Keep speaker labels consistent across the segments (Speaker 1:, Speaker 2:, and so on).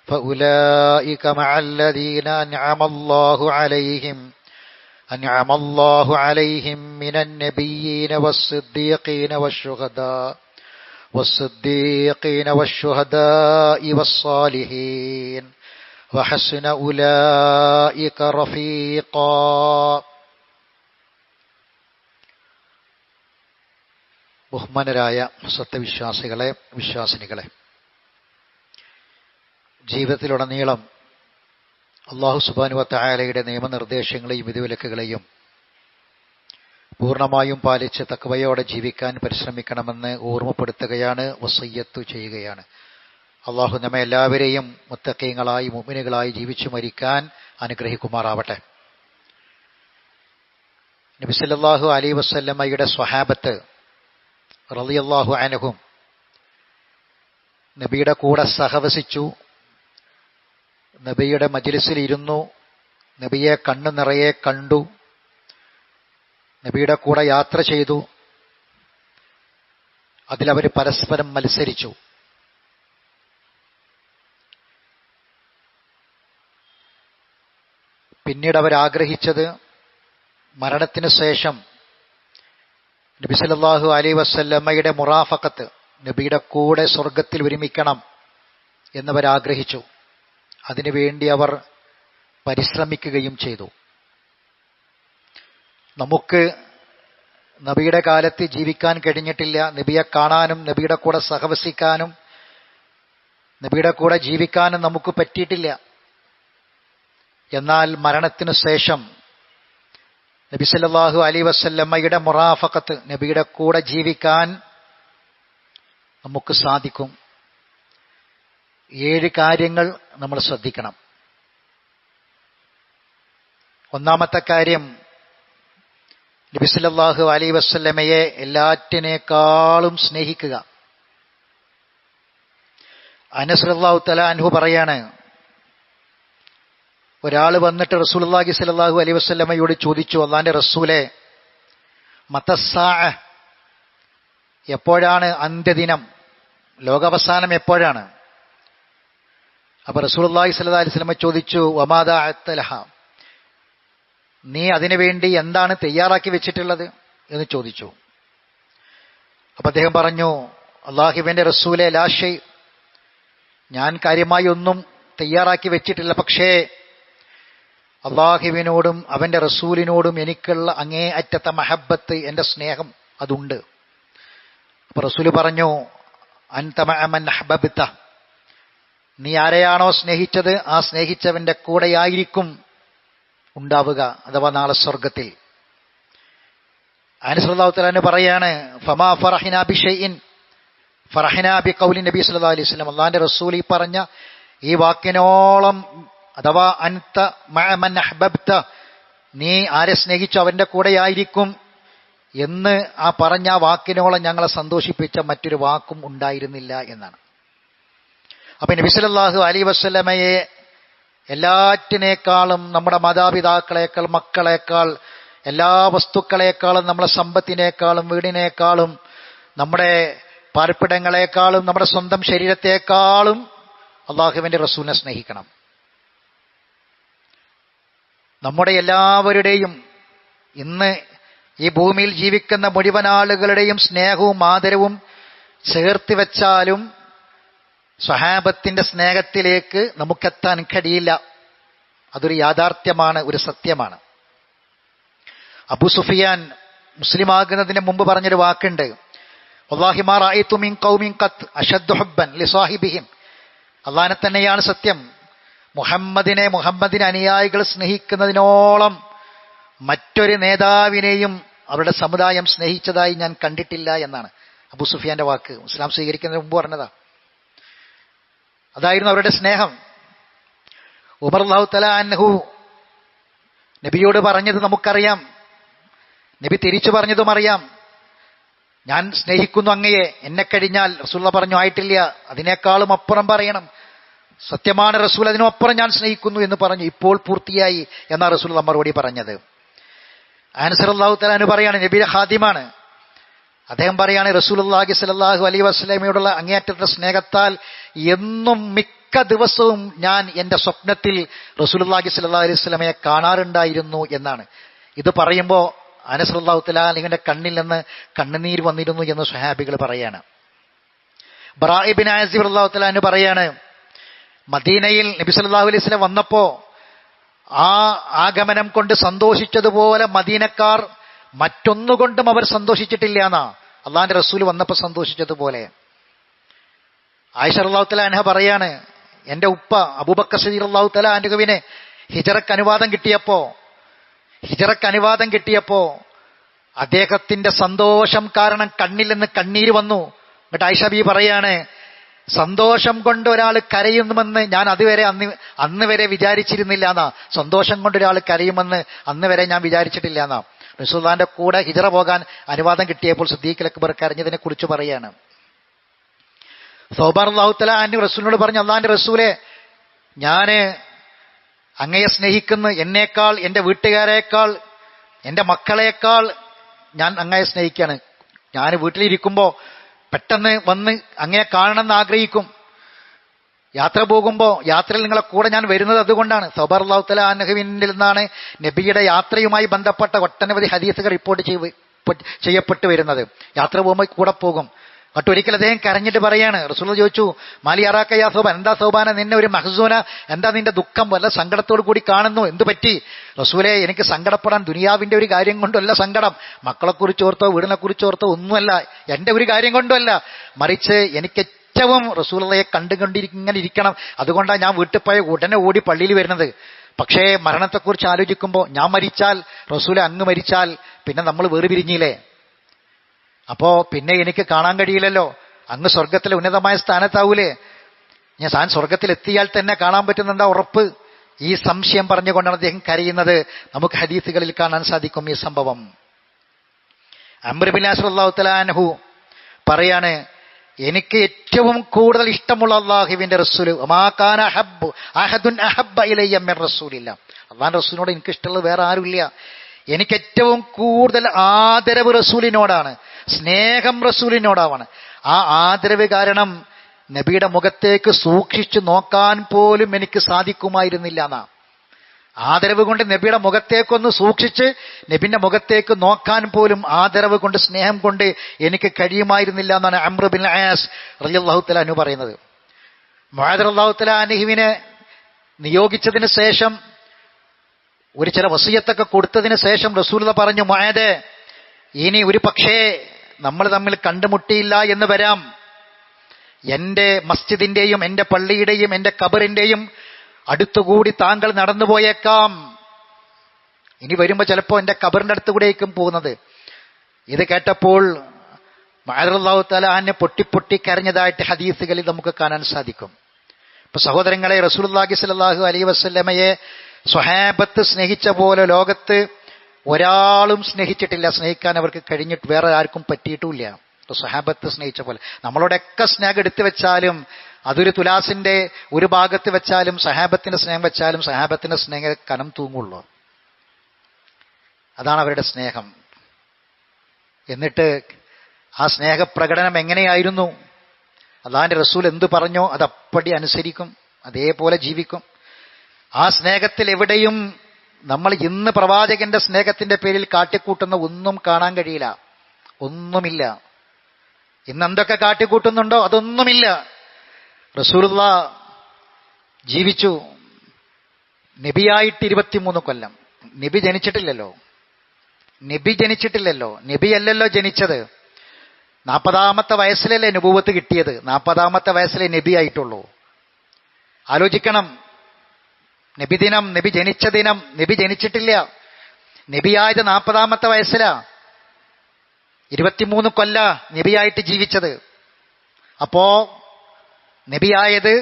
Speaker 1: فأولئك مع الذين أنعم الله عليهم من النبيين والصديقين والشهداء والصالحين وحسن أولئك رفيقا. ബഹുമാനരായ സത്യവിശ്വാസികളെ, വിശ്വാസിനികളെ, ജീവിതത്തിലുടനീളം അല്ലാഹു സുബ്ഹാനഹു വ തആലയുടെ നിയമനിർദ്ദേശങ്ങളെയും വിധിവിലക്കുകളെയും പൂർണ്ണമായും പാലിച്ച് തഖ്വയോടെ ജീവിക്കാൻ പരിശ്രമിക്കണമെന്ന് ഓർമ്മപ്പെടുത്തുകയാണ്, വസിയ്യത്ത് ചെയ്യുകയാണ്. അല്ലാഹു നമ്മെ എല്ലാവരെയും മുത്തഖീങ്ങളായി മുഅ്മിനുകളായി ജീവിച്ചു മരിക്കാൻ അനുഗ്രഹിക്കുമാറാവട്ടെ. നബി സല്ലല്ലാഹു അലൈഹി വസല്ലമയുടെ സ്വഹാബത്ത് റളിയല്ലാഹു അൻഹും നബിയുടെ കൂടെ സഹവസിച്ചു, നബിയുടെ മജ്ലിസിൽ ഇരുന്നു, നബിയെ കണ്ണു നിറയെ കണ്ടു, നബിയുടെ കൂടെ യാത്ര ചെയ്തു. അതിലവർ പരസ്പരം മത്സരിച്ചു. പിന്നീട് അവരാഗ്രഹിച്ചത് മരണത്തിനു ശേഷം നബി സല്ലല്ലാഹു അലൈഹി വസല്ലമയുടെ മുറാഫഖത്ത്, നബിയുടെ കൂടെ സ്വർഗത്തിൽ ഒരുമിക്കണം എന്നവരാഗ്രഹിച്ചു. അതിനുവേണ്ടി അവർ പരിശ്രമിക്കുകയും ചെയ്തു. നമുക്ക് നബിയുടെ കാലത്ത് ജീവിക്കാൻ കഴിഞ്ഞിട്ടില്ല. നബിയെ കാണാനും നബിയുടെ കൂടെ സഹവസിക്കാനും നബിയുടെ കൂടെ ജീവിക്കാനും നമുക്ക് പറ്റിയിട്ടില്ല. എന്നാൽ മരണത്തിനു ശേഷം നബി സല്ലല്ലാഹു അലൈഹി വസല്ലമയുടെ മുറാഫഖത്ത്, നബിയുടെ കൂടെ ജീവിക്കാൻ നമുക്ക് സാധിക്കും. 7 കാര്യങ്ങൾ നമ്മൾ ശ്രദ്ധിക്കണം. ഒന്നാമത്തെ കാര്യം, നബി സല്ലല്ലാഹു അലൈഹി വസല്ലമയെ എല്ലാറ്റിനേക്കാളും സ്നേഹിക്കുക. അനസ് റളിയല്ലാഹു തആല അൻഹു പറയാണ്, ഒരാൾ വന്നിട്ട് റസൂലുള്ളാഹി സ്വല്ലല്ലാഹു അലൈഹി വസല്ലമയോട് ചോദിച്ചു, അല്ലാഹുവിന്റെ റസൂലേ, മതസ്സാഅ, എപ്പോഴാണ് അന്ത്യദിനം, ലോകാവസാനം എപ്പോഴാണ്? അപ്പൊ റസൂലുള്ളാഹി സ്വല്ലല്ലാഹു അലൈഹി വസല്ലമ ചോദിച്ചു, വമാദാ അത്തലഹ, നീ അതിനുവേണ്ടി എന്താണ് തയ്യാറാക്കി വെച്ചിട്ടുള്ളത് എന്ന് ചോദിച്ചു. അപ്പൊ അദ്ദേഹം പറഞ്ഞു, അല്ലാഹുവിന്റെ റസൂലേ, ലാ ഷൈ, ഞാൻ കാര്യമായി ഒന്നും തയ്യാറാക്കി വെച്ചിട്ടില്ല, പക്ഷേ അള്ളാഹുവിനോടും അവന്റെ റസൂലിനോടും എനിക്കുള്ള അങ്ങേ അറ്റത്തെ മഹബത്ത്, എന്റെ സ്നേഹം അതുണ്ട്. അപ്പൊ റസൂല് പറഞ്ഞു, അൻത മഅ മൻ അഹ്ബബ്ത, നീ ആരെയാണോ സ്നേഹിച്ചത് ആ സ്നേഹിച്ചവന്റെ കൂടെയായിരിക്കും ഉണ്ടാവുക, അഥവാ നാളെ സ്വർഗത്തിൽ. അനസ് റളിയല്ലാഹു തആല പറയാണ്, ഫമാ ഫറഹ്നാ ബിശൈഇൻ ഫറഹ്നാ ബിഖൗലി നബി സല്ലല്ലാഹു അലൈഹി വസല്ലം, അല്ലാഹുവിന്റെ റസൂൽ ഈ പറഞ്ഞ ഈ വാക്കിനോളം, അഥവാ അൻത മഅ മൻ അഹ്ബബ്ത, നീ ആരെ സ്നേഹിച്ചു അവന്റെ കൂടെയായിരിക്കും എന്ന് ആ പറഞ്ഞ വാക്കിനോളം ഞങ്ങളെ സന്തോഷിപ്പിച്ച മറ്റൊരു വാക്കും ഉണ്ടായിരുന്നില്ല എന്നാണ്. അപ്പൊ നബി സല്ലല്ലാഹു അലൈഹി വസല്ലമയെ എല്ലാറ്റിനേക്കാളും, നമ്മുടെ മാതാപിതാക്കളെക്കാൾ, മക്കളെക്കാൾ, എല്ലാ വസ്തുക്കളെക്കാളും, നമ്മുടെ സമ്പത്തിനേക്കാളും, വീടിനേക്കാളും, നമ്മുടെ പാർപ്പിടങ്ങളെക്കാളും, നമ്മുടെ സ്വന്തം ശരീരത്തെക്കാളും അള്ളാഹുവിന്റെ റസൂലിനെ സ്നേഹിക്കണം. നമ്മുടെ എല്ലാവരുടെയും, ഇന്ന് ഈ ഭൂമിയിൽ ജീവിക്കുന്ന മുഴുവൻ ആളുകളുടെയും സ്നേഹവും ആദരവും ചേർത്ത് വെച്ചാലും സ്വഹാബത്തിന്റെ സ്നേഹത്തിലേക്ക് നമുക്കെത്താൻ കഴിയില്ല. അതൊരു യാഥാർത്ഥ്യമാണ്, ഒരു സത്യമാണ്. അബൂ സുഫിയാൻ മുസ്ലിമാകുന്നതിന് മുമ്പ് പറഞ്ഞൊരു വാക്കുണ്ട്, വല്ലാഹി മാ റഅയ്തു മിൻ ഖൗമിൻ ഖത്ത് അശദ്ദു ഹുബ്ബൻ ലിസാഹിബിഹിം, അല്ലാഹുവിനെ തന്നെയാണ് സത്യം, മുഹമ്മദിനെ അനുയായികൾ സ്നേഹിക്കുന്നതിനോളം മറ്റൊരു നേതാവിനെയും അവരുടെ സമുദായം സ്നേഹിച്ചതായി ഞാൻ കണ്ടിട്ടില്ല എന്നാണ് അബൂ സുഫിയാന്റെ വാക്ക്. ഇസ്ലാം സ്വീകരിക്കുന്നതിന് മുമ്പ് പറഞ്ഞതാ. അതായിരുന്നു അവരുടെ സ്നേഹം. ഉമർ റളിയല്ലാഹു തആല അൻഹു നബിയോട് പറഞ്ഞത് നമുക്കറിയാം, നബി തിരിച്ചു പറഞ്ഞതും അറിയാം, ഞാൻ സ്നേഹിക്കുന്നു അങ്ങയെ, എന്നെ കഴിഞ്ഞാൽ. റസൂലുള്ളാഹി പറഞ്ഞു, ആയിട്ടില്ല, അതിനേക്കാളും അപ്പുറം പറയണം, സത്യമാണ് റസൂൽ, അതിനും അപ്പുറം ഞാൻ സ്നേഹിക്കുന്നു എന്ന് പറഞ്ഞു. ഇപ്പോൾ പൂർത്തിയായി എന്നാ റസൂലുള്ളാഹി മറുപടി പറഞ്ഞത്. അനസ് റളിയല്ലാഹു തആല അൻഹു പറയാണ്, നബിയുടെ ഖാദിമാണ്, അദ്ദേഹം പറയാണ്, റസൂലുള്ളാഹി സ്വല്ലല്ലാഹു അലൈഹി വസല്ലമയോടുള്ള അങ്ങേയറ്റത്തെ സ്നേഹത്താൽ എന്നും മിക്ക ദിവസവും ഞാൻ എന്റെ സ്വപ്നത്തിൽ റസൂലുള്ളാഹി സ്വല്ലല്ലാഹു അലൈഹി വസല്ലമയെ കാണാറുണ്ടായിരുന്നു എന്നാണ്. ഇത് പറയുമ്പോൾ അനസ് റളിയല്ലാഹു തആല അൻഹുവിന്റെ കണ്ണിൽ നിന്ന് കണ്ണുനീർ വന്നിരുന്നു എന്ന് സ്വഹാബികൾ പറയാണ്. ബറാ ഇബ്നു ആസിബ് റളിയല്ലാഹു തആല അൻഹു പറയാണ്, മദീനയിൽ നബി സല്ലല്ലാഹു അലൈഹി വസല്ലം വന്നപ്പോ ആ ആഗമനം കൊണ്ട് സന്തോഷിച്ചതുപോലെ മദീനക്കാർ മറ്റൊന്നുകൊണ്ടും അവർ സന്തോഷിച്ചിട്ടില്ല എന്നാ അള്ളാഹിന്റെ റസൂൽ വന്നപ്പോൾ സന്തോഷിച്ചതുപോലെ. ആയിഷ റളിയല്ലാഹു തആല അൻഹ പറയാണ്, എന്റെ ഉപ്പ അബൂബക്കർ സിദ്ദീഖ് റളിയല്ലാഹു തആല അൻഹുവിന് ഹിജ്റക്ക് അനുവാദം കിട്ടിയപ്പോ അദ്ദേഹത്തിന്റെ സന്തോഷം കാരണം കണ്ണിൽ നിന്ന് കണ്ണീര് വന്നു. എന്നിട്ട് ആയിഷ ബീവി പറയാണ്, സന്തോഷം കൊണ്ട് ഒരാൾ കരയുമെന്ന് ഞാൻ അന്ന് വരെ വിചാരിച്ചിരുന്നില്ല എന്നാ. സന്തോഷം കൊണ്ട് ഒരാൾ കരയുമെന്ന് അന്ന് വരെ ഞാൻ വിചാരിച്ചിട്ടില്ല എന്നാ. റസൂലുള്ളാഹിന്റെ കൂടെ ഹിജ്റ പോകാൻ അനുവാദം കിട്ടിയപ്പോൾ സിദ്ദീഖ് അക്ബർ കരഞ്ഞതിനെ കുറിച്ച് പറയാണ്. സൗബാൻ റളിയല്ലാഹു തആല അൻഹു റസൂലിനോട് പറഞ്ഞു, അള്ളാഹിന്റെ റസൂലെ, ഞാന് അങ്ങയെ സ്നേഹിക്കുന്നു, എന്നേക്കാൾ, എന്റെ വീട്ടുകാരേക്കാൾ, എന്റെ മക്കളേക്കാൾ ഞാൻ അങ്ങയെ സ്നേഹിക്കുകയാണ്. ഞാൻ വീട്ടിലിരിക്കുമ്പോൾ പെട്ടെന്ന് വന്ന് അങ്ങയെ കാണണമെന്ന് ആഗ്രഹിക്കും. യാത്ര പോകുമ്പോൾ യാത്രയിൽ നിങ്ങളെ കൂടെ ഞാൻ വരുന്നത് അതുകൊണ്ടാണ്. സൗബാൻ റളിയല്ലാഹു തആല അൻഹുവിൽ നിന്നാണ് നബിയുടെ യാത്രയുമായി ബന്ധപ്പെട്ട ഒട്ടനവധി ഹദീസുകൾ റിപ്പോർട്ട് ചെയ്യപ്പെട്ടു വരുന്നത്. യാത്ര പോകുമ്പോൾ കൂടെ പോകും. ഒരിക്കൽ അദ്ദേഹം കരഞ്ഞിട്ട് പറയാണ്, റസൂലുള്ളാഹി ചോദിച്ചു, മാലി അറാക യാ സൗബാൻ, എന്താ സൗബാന നിന്നെ ഒരു മഹ്സൂന, എന്താ നിന്റെ ദുഃഖം, വല്ല സങ്കടത്തോടു കൂടി കാണുന്നു, എന്തു പറ്റി? റസൂലെ, എനിക്ക് സങ്കടപ്പെടാൻ ദുനിയാവിന്റെ ഒരു കാര്യം കൊണ്ടല്ല സങ്കടം, മക്കളെക്കുറിച്ചോർത്തോ വീടിനെക്കുറിച്ചോർത്തോ ഒന്നുമല്ല, എന്റെ ഒരു കാര്യം കൊണ്ടല്ല, മറിച്ച് എനിക്ക് ഏറ്റവും റസൂലുള്ളാഹിയെ ഇങ്ങനെ ഇരിക്കണം, അതുകൊണ്ടാണ് ഞാൻ വീട്ടിൽ പോയ ഉടനെ ഓടി പള്ളിയിൽ വരുന്നത്. പക്ഷേ മരണത്തെക്കുറിച്ച് ആലോചിക്കുമ്പോൾ ഞാൻ മരിച്ചാൽ, റസൂലെ അങ്ങ് മരിച്ചാൽ പിന്നെ നമ്മൾ വേർപിരിഞ്ഞില്ലേ, അപ്പോ പിന്നെ എനിക്ക് കാണാൻ കഴിയില്ലല്ലോ, അങ്ങ് സ്വർഗത്തിലെ ഉന്നതമായ സ്ഥാനത്താവൂലേ, ഞാൻ സ്വർഗത്തിൽ എത്തിയാൽ തന്നെ കാണാൻ പറ്റുന്നെന്താ ഉറപ്പ്? ഈ സംശയം പറഞ്ഞുകൊണ്ടാണ് അദ്ദേഹം കരയുന്നത്. നമുക്ക് ഹദീസുകളിൽ കാണാൻ സാധിക്കും ഈ സംഭവം. അംർ ബിൻ ആസ് റളിയല്ലാഹു തആല അൻഹു പറയാണ്, എനിക്ക് ഏറ്റവും കൂടുതൽ ഇഷ്ടമുള്ള അല്ലാഹുവിന്റെ റസൂൽ, മാ കാന അഹദുൻ അഹബ്ബ ഇലയ്യ മിർ റസൂലില്ലാ, അല്ലാഹുവിന്റെ റസൂലിനോട് എനിക്ക് ഇഷ്ടമുള്ളത് വേറെ ആരുമില്ല. എനിക്ക് ഏറ്റവും കൂടുതൽ ആദരവ് റസൂലിനോടാണ്, സ്നേഹം റസൂലിനോടാണ്. ആ ആദരവ് കാരണം നബിയുടെ മുഖത്തേക്ക് സൂക്ഷിച്ചു നോക്കാൻ പോലും എനിക്ക് സാധിക്കുമായിരുന്നില്ല എന്നാ. ആദരവ് കൊണ്ട് നബിയുടെ മുഖത്തേക്കൊന്ന് സൂക്ഷിച്ച് നബിന്റെ മുഖത്തേക്ക് നോക്കാൻ പോലും ആദരവ് കൊണ്ട്, സ്നേഹം കൊണ്ട് എനിക്ക് കഴിയുമായിരുന്നില്ല എന്നാണ് അംർ ബിൻ ആസ് റളിയല്ലാഹു തആല അൻഹു പറയുന്നത്. മുആദ് റളിയല്ലാഹു തആല അൻഹുവിനെ നിയോഗിച്ചതിന് ശേഷം, ഒരു ചില വസിയത്തൊക്കെ കൊടുത്തതിന് ശേഷം റസൂലുള്ളാഹി പറഞ്ഞു, മുആദേ, ഇനി ഒരു പക്ഷേ നമ്മൾ തമ്മിൽ കണ്ടുമുട്ടിയില്ല എന്ന് വരാം. എന്റെ മസ്ജിദിന്റെയും എന്റെ പള്ളിയുടെയും എന്റെ ഖബറിന്റെയും അടുത്തുകൂടി താങ്കൾ നടന്നുപോയേക്കാം. ഇനി വരുമ്പോ ചിലപ്പോ എന്റെ ഖബറിന്റെ അടുത്തുകൂടെയായിരിക്കും പോകുന്നത്. ഇത് കേട്ടപ്പോൾ മുആദ് റളിയല്ലാഹു തആല അൻഹു പൊട്ടി കരഞ്ഞതായിട്ട് ഹദീസുകളിൽ നമുക്ക് കാണാൻ സാധിക്കും. ഇപ്പൊ സഹോദരങ്ങളെ, റസൂലുള്ളാഹി സ്വല്ലല്ലാഹു അലൈഹി വസല്ലമയെ സ്വഹാബത്ത് സ്നേഹിച്ച പോലെ ലോകത്ത് ഒരാളും സ്നേഹിച്ചിട്ടില്ല. സ്നേഹിക്കാൻ അവർക്ക് കഴിഞ്ഞിട്ട് വേറെ ആർക്കും പറ്റിയിട്ടുമില്ല. സ്വഹാബത്ത് സ്നേഹിച്ച പോലെ നമ്മളോടൊക്കെ സ്നേഹം എടുത്തു വെച്ചാലും, അതൊരു തുലാസിന്റെ ഒരു ഭാഗത്ത് വെച്ചാലും, സഹാബത്തിന്റെ സ്നേഹം വെച്ചാലും സഹാബത്തിന്റെ സ്നേഹം കനം തൂങ്ങുള്ളൂ. അതാണ് അവരുടെ സ്നേഹം. എന്നിട്ട് ആ സ്നേഹപ്രകടനം എങ്ങനെയായിരുന്നു? അല്ലാഹുവിന്റെ റസൂൽ എന്തു പറഞ്ഞോ അതപ്പടി അനുസരിക്കും, അതേപോലെ ജീവിക്കും. ആ സ്നേഹത്തിൽ എവിടെയും നമ്മൾ ഇന്ന് പ്രവാചകന്റെ സ്നേഹത്തിന്റെ പേരിൽ കാട്ടിക്കൂട്ടുന്ന ഒന്നും കാണാൻ കഴിയില്ല. ഒന്നുമില്ല. ഇന്ന് എന്തൊക്കെ കാട്ടിക്കൂട്ടുന്നുണ്ടോ അതൊന്നുമില്ല. റസൂലുള്ളാഹി ജീവിച്ചു നബിയായിട്ട് 23 കൊല്ലം. നബി ജനിച്ചിട്ടില്ലല്ലോ. നബിയല്ലല്ലോ ജനിച്ചത്. 40ാമത്തെ വയസ്സിലല്ലേ നബുവത്ത് കിട്ടിയത്. 40ാമത്തെ വയസ്സിലെ നബി ആയിട്ടുള്ളൂ. ആലോചിക്കണം. നബിദിനം, നബി ജനിച്ച ദിനം, നബി ജനിച്ചിട്ടില്ല. നബിയായത് 40ാമത്തെ വയസ്സിലാ. 23 കൊല്ല നബിയായിട്ട് ജീവിച്ചത്. അപ്പോ നബിയായത്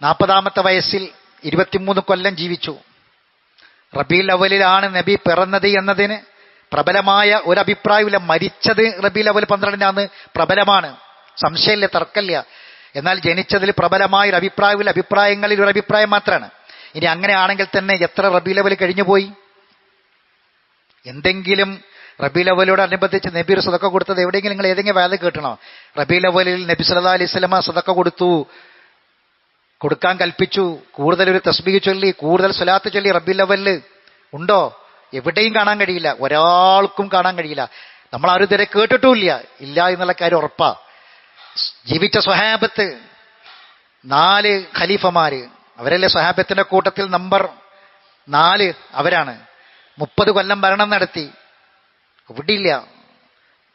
Speaker 1: 40ാമത്തെ വയസ്സിൽ 23 കൊല്ലം ജീവിച്ചു. റബീഉൽ അവ്വലിലാണ് നബി പിറന്നത് എന്നതിന് പ്രബലമായ ഒരു അഭിപ്രായമില്ല. മരിച്ചത് റബീഉൽ അവ്വൽ 12-നാണ് പ്രബലമാണ്, സംശയമില്ല, തർക്കമില്ല. എന്നാൽ ജനിച്ചതിൽ പ്രബലമായ ഒരു അഭിപ്രായമില്ല. അഭിപ്രായങ്ങളിൽ ഒരു അഭിപ്രായം മാത്രമാണ്. ഇനി അങ്ങനെയാണെങ്കിൽ തന്നെ എത്ര റബീഉൽ അവ്വൽ കഴിഞ്ഞു പോയി? എന്തെങ്കിലും റബീഉൽ അവ്വലോട് അനുബന്ധിച്ച് നബി സദക്ക കൊടുത്തത് എവിടെയെങ്കിലും നിങ്ങൾ ഏതെങ്കിലും വേല കേട്ടണോ? റബീഉൽ അവ്വലിൽ നബി സല്ലല്ലാഹു അലൈഹി വസല്ലമ സദക്ക കൊടുത്തു, കൊടുക്കാൻ കൽപ്പിച്ചു, കൂടുതൽ ഒരു തസ്ബീഹ് ചൊല്ലി, കൂടുതൽ സ്വലാത്ത് ചൊല്ലി റബീഉൽ അവ്വലിൽ ഉണ്ടോ? എവിടെയും കാണാൻ കഴിയില്ല, ഒരാൾക്കും കാണാൻ കഴിയില്ല. നമ്മൾ ആരും ഇതുവരെ കേട്ടിട്ടുമില്ല, ഇല്ല എന്നുള്ള കാര്യം ഉറപ്പാ. ജീവിച്ച സ്വഹാബത്ത് 4 ഖലീഫമാര്, അവരല്ലേ സ്വഹാബത്തിന്റെ കൂട്ടത്തിൽ നമ്പർ 4 അവരാണ്. 30 കൊല്ലം ഭരണം നടത്തി, എവിടെയില്ല.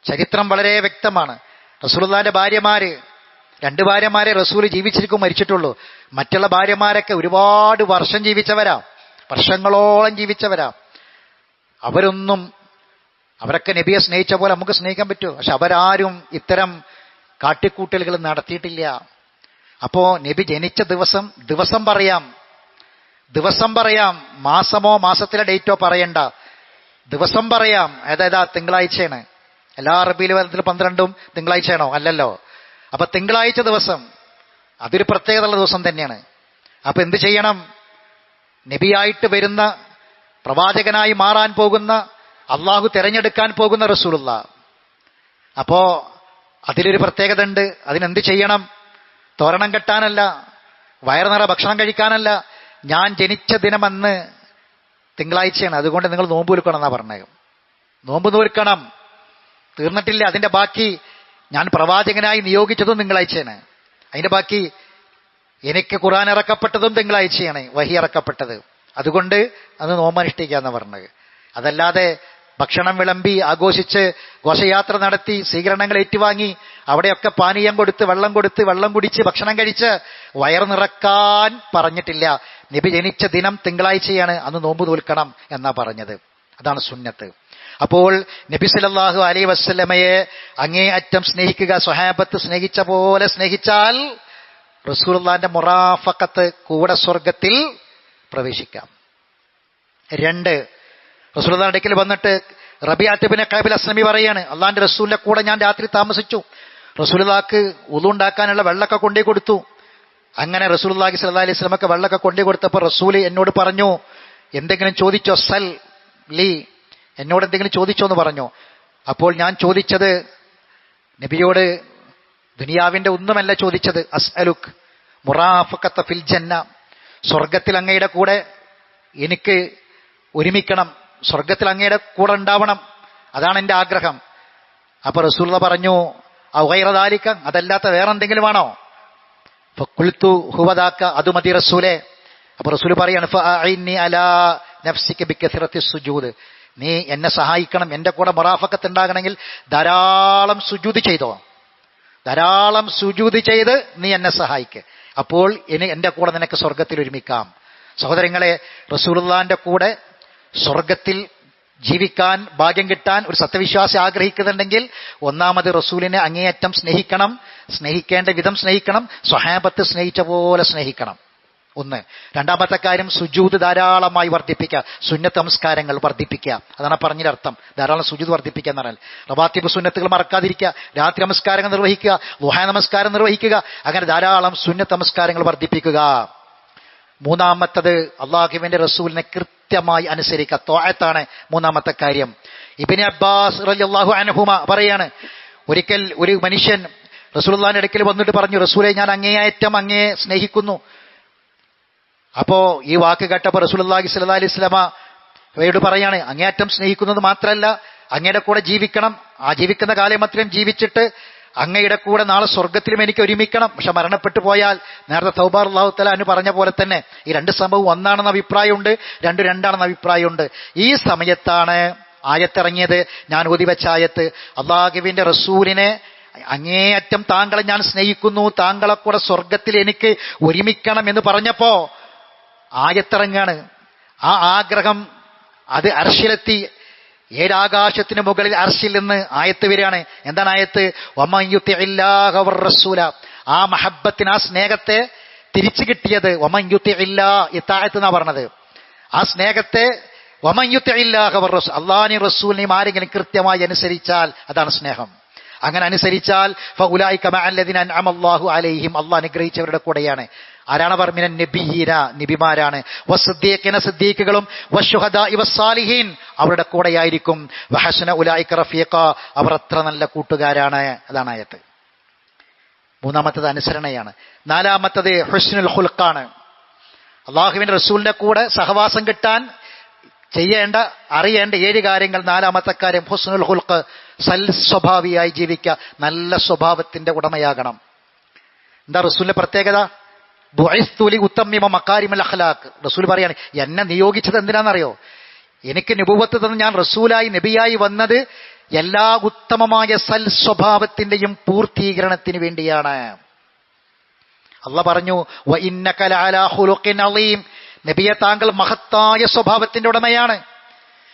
Speaker 1: ചരിത്രം വളരെ വ്യക്തമാണ്. റസൂലുള്ളാഹിന്റെ ഭാര്യമാര്, 2 ഭാര്യമാരെ റസൂൽ ജീവിച്ചിരിക്കും മരിച്ചിട്ടുള്ളൂ. മറ്റുള്ള ഭാര്യമാരൊക്കെ ഒരുപാട് വർഷം ജീവിച്ചവരാ, വർഷങ്ങളോളം ജീവിച്ചവരാ. അവരൊക്കെ നബിയെ സ്നേഹിച്ച പോലെ നമുക്ക് സ്നേഹിക്കാൻ പറ്റുമോ? പക്ഷെ അവരാരും ഇത്തരം കാട്ടിക്കൂട്ടലുകൾ നടത്തിയിട്ടില്ല. അപ്പോ നബി ജനിച്ച ദിവസം പറയാം, മാസമോ മാസത്തിലെ ഡേറ്റോ പറയണ്ട, ദിവസം പറയാം. ഏതാ തിങ്കളാഴ്ചയാണ്. എല്ലാ റബീഉൽ അവ്വൽ 12 തിങ്കളാഴ്ചയാണോ? അല്ലല്ലോ. അപ്പൊ തിങ്കളാഴ്ച ദിവസം അതൊരു പ്രത്യേകതയുള്ള ദിവസം തന്നെയാണ്. അപ്പൊ എന്ത് ചെയ്യണം? നബിയായിട്ട് വരുന്ന, പ്രവാചകനായി മാറാൻ പോകുന്ന, അള്ളാഹു തിരഞ്ഞെടുക്കാൻ പോകുന്ന റസൂലുള്ളാഹ്. അപ്പോ അതിലൊരു പ്രത്യേകത ഉണ്ട്. അതിനെന്ത് ചെയ്യണം? തോരണം കെട്ടാനല്ല, വയറു നിറ ഭക്ഷണം കഴിക്കാനല്ല. ഞാൻ ജനിച്ച ദിനമെന്ന് തിങ്കളാഴ്ചയാണ്, അതുകൊണ്ട് നിങ്ങൾ നോമ്പ് നോൽക്കണം എന്നാ പറഞ്ഞത്. നോമ്പ് നോൽക്കണം, തീർന്നിട്ടില്ല. അതിന്റെ ബാക്കി ഞാൻ പ്രവാചകനായി നിയോഗിച്ചതും തിങ്കളാഴ്ചയാണ്. അതിന്റെ ബാക്കി എനിക്ക് ഖുർആൻ ഇറക്കപ്പെട്ടതും തിങ്കളാഴ്ചയാണ്, വഹി ഇറക്കപ്പെട്ടത്. അതുകൊണ്ട് അത് നോമ്പനുഷ്ഠിക്കാന്ന് പറഞ്ഞത്. അതല്ലാതെ ഭക്ഷണം വിളമ്പി ആഘോഷിച്ച് ഘോഷയാത്ര നടത്തി സ്വീകരണങ്ങൾ ഏറ്റുവാങ്ങി അവിടെയൊക്കെ പാനീയം കൊടുത്ത് വെള്ളം കുടിച്ച് ഭക്ഷണം കഴിച്ച് വയർ നിറക്കാൻ പറഞ്ഞിട്ടില്ല. നബി ജനിച്ച ദിനം തിങ്കളാഴ്ചയാണ്, അന്ന് നോമ്പ് നോൽക്കണം എന്നാ പറഞ്ഞത്. അതാണ് സുന്നത്ത്. അപ്പോൾ നബി സല്ലല്ലാഹു അലൈഹി വസല്ലമയെ അങ്ങേയറ്റം സ്നേഹിക്കുക, സ്വഹാബത്ത് സ്നേഹിച്ച പോലെ സ്നേഹിച്ചാൽ റസൂലുള്ളാഹിന്റെ മുറാഫഖത്ത്, കൂടെ സ്വർഗത്തിൽ പ്രവേശിക്കാം. 2, റസൂലുള്ളാഹിന്റെ അടുക്കൽ വന്നിട്ട് റബീഅത്ത് ഇബ്നു കഅബ് അസ്ലമി പറയാണ്, അള്ളാഹിന്റെ റസൂലിന്റെ കൂടെ ഞാൻ രാത്രി താമസിച്ചു. റസൂലുള്ളാഹിക്ക് വുളു ഉണ്ടാക്കാനുള്ള വെള്ളമൊക്കെ കൊണ്ടേ കൊടുത്തു. അങ്ങനെ റസൂലുള്ളാഹി സ്വല്ലല്ലാഹു അലൈഹി വസല്ലമക്ക് വെള്ളമൊക്കെ കൊണ്ടേ കൊടുത്തപ്പോൾ റസൂല് എന്നോട് പറഞ്ഞു, എന്തെങ്കിലും ചോദിച്ചോ? സൽ ലീ, എന്നോട് എന്തെങ്കിലും ചോദിച്ചോ എന്ന് പറഞ്ഞു. അപ്പോൾ ഞാൻ ചോദിച്ചത് നബിയോട് ദുനിയാവിന്റെ ഒന്നുമല്ല ചോദിച്ചത്. അസ്അലുക് മുറാഫഖത ഫിൽ ജന്ന, സ്വർഗത്തിൽ അങ്ങയുടെ കൂടെ എനിക്ക് ഒരുമിക്കണം, സ്വർഗത്തിൽ അങ്ങയുടെ കൂടെ ഉണ്ടാവണം, അതാണ് എൻ്റെ ആഗ്രഹം. അപ്പൊ റസൂലുള്ളാഹി പറഞ്ഞു, ഔ ഗൈറ ദാലിക, അതല്ലാത്ത വേറെന്തെങ്കിലും ആണോ? ഫഖുൽതു ഹുവ ദാക, അത് മതി റസൂലേ. അപ്പൊ റസൂൽ പറയാണ്, ഫഅഇന്നി അലാ നഫ്സിക ബികസറത്തി സുജൂദ്, നീ എന്നെ സഹായിക്കണം, എന്റെ കൂടെ മുറാഫഖത്ത് ഉണ്ടാകണമെങ്കിൽ ധാരാളം സുജൂദ് ചെയ്തോ, ധാരാളം സുജൂദ് ചെയ്ത് നീ എന്നെ സഹായിക്ക്, അപ്പോൾ എന്റെ കൂടെ നിനക്ക് സ്വർഗത്തിൽ ഒരുമിക്കാം. സഹോദരങ്ങളെ, റസൂലുള്ളാഹിന്റെ കൂടെ സ്വർഗത്തിൽ ജീവിക്കാൻ ഭാഗ്യം കിട്ടാൻ ഒരു സത്യവിശ്വാസി ആഗ്രഹിക്കുന്നുണ്ടെങ്കിൽ ഒന്നാമത് റസൂലിനെ അങ്ങേയറ്റം സ്നേഹിക്കണം, സ്നേഹിക്കേണ്ട വിധം സ്നേഹിക്കണം, സ്വഹാബത്ത് സ്നേഹിച്ച പോലെ സ്നേഹിക്കണം. 1. രണ്ടാമത്തെ കാര്യം, സുജൂദ് ധാരാളമായി വർദ്ധിപ്പിക്കുക, സുന്നത്ത് നമസ്കാരങ്ങൾ വർദ്ധിപ്പിക്കുക. അതാണ് പറഞ്ഞതിന്റെ അർത്ഥം, ധാരാളം സുജൂദ് വർദ്ധിപ്പിക്കുക എന്ന് പറഞ്ഞാൽ. റവാത്തിബ് സുന്നത്തുകൾ മറക്കാതിരിക്കുക, രാത്രി നമസ്കാരങ്ങൾ നിർവഹിക്കുക, ദുഹാ നമസ്കാരം നിർവഹിക്കുക, അങ്ങനെ ധാരാളം സുന്നത്ത് നമസ്കാരങ്ങൾ വർദ്ധിപ്പിക്കുക. 3. അള്ളാഹുവിന്റെ റസൂലിനെ കൃത്യമായി അനുസരിക്കുക, ത്വാഅത്താണ് 3. കാര്യം. ഇബ്നു അബ്ബാസ് റളിയല്ലാഹു അൻഹുമ പറയാണ്, ഒരിക്കൽ ഒരു മനുഷ്യൻ റസൂലുള്ളാഹിന്റെ അടുക്കൽ വന്നിട്ട് പറഞ്ഞു, റസൂലെ, ഞാൻ അങ്ങേയറ്റം അങ്ങയെ സ്നേഹിക്കുന്നു. അപ്പോ ഈ വാക്ക് കേട്ടപ്പോൾ റസൂലുള്ളാഹി സ്വല്ലല്ലാഹി അലൈഹി വസല്ലമ അവയോട് പറയാണ്, അങ്ങേയറ്റം സ്നേഹിക്കുന്നത് മാത്രമല്ല, അങ്ങയുടെ കൂടെ ജീവിക്കണം, ആ ജീവിക്കുന്ന കാലം അത്രയും ജീവിച്ചിട്ട് അങ്ങയുടെ കൂടെ നാളെ സ്വർഗത്തിലും എനിക്ക് ഒരുമിക്കണം. പക്ഷെ മരണപ്പെട്ടു പോയാൽ, നേരത്തെ തൗബ അല്ലാഹു തആല എന്ന് പറഞ്ഞ പോലെ തന്നെ ഈ 2 സംഭവം ഒന്നാണെന്ന അഭിപ്രായമുണ്ട്, 2 രണ്ടാണെന്ന അഭിപ്രായമുണ്ട്. ഈ സമയത്താണ് ആയത്തിറങ്ങിയത്, ഞാൻ ഓതിവെച്ച ആയത്ത്. അള്ളാഹുവിന്റെ റസൂലിനെ അങ്ങേയറ്റം താങ്കളെ ഞാൻ സ്നേഹിക്കുന്നു, താങ്കളെ കൂടെ സ്വർഗത്തിൽ എനിക്ക് ഒരുമിക്കണം എന്ന് പറഞ്ഞപ്പോ ആയത്തിറങ്ങാണ്. ആ ആഗ്രഹം അത് അർശിലെത്തി, 7 ആകാശത്തിന് മുകളിൽ അർശിൽ നിന്ന് ആയത്ത് വരികയാണ്. എന്താണ് ആയത്ത്? വമൻ യുതിഇല്ലാഹ വറസൂല, ആ മഹബ്ബത്തിന്, ആ സ്നേഹത്തെ തിരിച്ചു കിട്ടിയത് വമൻ യുതിഇല്ലാ, ഇതാഅത്ത് എന്നാ പറഞ്ഞത്. ആ സ്നേഹത്തെ വമൻ യുതിഇല്ലാഹ വറസൂല, അല്ലാഹുവിനെയും റസൂലിനെയും ആരെങ്കിലും കൃത്യമായി അനുസരിച്ചാൽ അതാണ് സ്നേഹം. അങ്ങനെ അനുസരിച്ചാൽ ഫഉലൈക മഅല്ലദീന അൻഅമ അല്ലാഹു അലൈഹിം, അല്ലാഹു അനുഗ്രഹിച്ചവരുടെ കൂടെയാണ്. ആരാണവർ? മിനൻ നബിയീന, നബിമാരാണ്. വസ്സിദ്ദീഖീന, സിദ്ദീഖുകളും. വശുഹദാഇ വസ്സാലിഹീൻ, അവരുടെ കൂടെയായിരിക്കും. വഹസന ഉലൈക റഫീഖ, അവർ അത്ര നല്ല കൂട്ടുകാരാണ്. അതാണ് ആയത്ത്. മൂന്നാമത്തത് അനുസരണയാണ്. നാലാമത്തത് ഹുസ്നുൽ ഖുൽഖാണ്. അള്ളാഹുവിന്റെ റസൂലിന്റെ കൂടെ സഹവാസം കിട്ടാൻ അറിയേണ്ട 7 കാര്യങ്ങൾ. നാലാമത്തെ കാര്യം ഹുസ്നുൽ ഖുൽഖ്, സ്വഭാവിയായി ജീവിക്കുക, നല്ല സ്വഭാവത്തിന്റെ ഉടമയാകണം. എന്താ റസൂലിന്റെ പ്രത്യേകത? ബുഇസ്തു ലി ഉത്തമ്മിമ മകാരിമൽ അഖ്ലാഖ്. റസൂൽ പറയാണ്, എന്നെ നിയോഗിച്ചത് എന്തിനാണെന്നറിയോ? എനിക്ക് നബുവത്ത് തന്ന് ഞാൻ റസൂലായി നബിയായി വന്നത് എല്ലാ ഉത്തമമായ സ്വഭാവത്തിന്റെയും പൂർത്തീകരണത്തിന് വേണ്ടിയാണ്. അള്ളാഹ് പറഞ്ഞു, വ ഇന്നക ലഅലാ ഖുലുഖിൻ അളീം, നബിയെ താങ്കൾ മഹത്തായ സ്വഭാവത്തിന്റെ ഉടമയാണ്.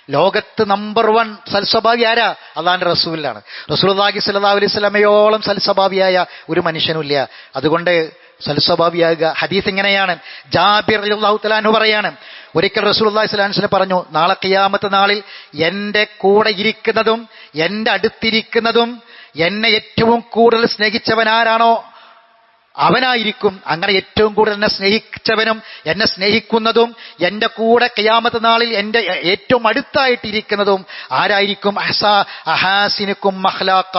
Speaker 1: ലോകത്ത് നമ്പർ 1 സൽസ്വഭാവി ആരാ? അള്ളാന്റെ റസൂലാണ്. റസൂലുള്ളാഹി സ്വല്ലല്ലാഹു അലൈഹി വസല്ലമയോളം സൽസ്വഭാവിയായ ഒരു മനുഷ്യനുമില്ല. അതുകൊണ്ട് സൽസ്വഭാവിയാകുക. ഹദീസ് ഇങ്ങനെയാണ്. ജാബിർ റളിയല്ലാഹു തആല അൻഹു പറയാണ്, ഒരിക്കൽ റസൂലുള്ളാഹി സ്വല്ലല്ലാഹു അലൈഹി വസല്ലം പറഞ്ഞു, നാളെ ഖിയാമത്ത് നാളിൽ എന്റെ കൂടെ ഇരിക്കുന്നതും എന്റെ അടുത്തിരിക്കുന്നതും എന്നെ ഏറ്റവും കൂടുതൽ സ്നേഹിച്ചവൻ ആരാണോ അവനായിരിക്കും. അങ്ങനെ ഏറ്റവും കൂടുതൽ എന്നെ സ്നേഹിച്ചവനും എന്നെ സ്നേഹിക്കുന്നതും എന്റെ കൂടെ ഖിയാമത്ത് നാളിൽ എന്റെ ഏറ്റവും അടുത്തായിട്ടിരിക്കുന്നതും ആരായിരിക്കും? അഹാസിനുക്കും അഖ്ലാഖ,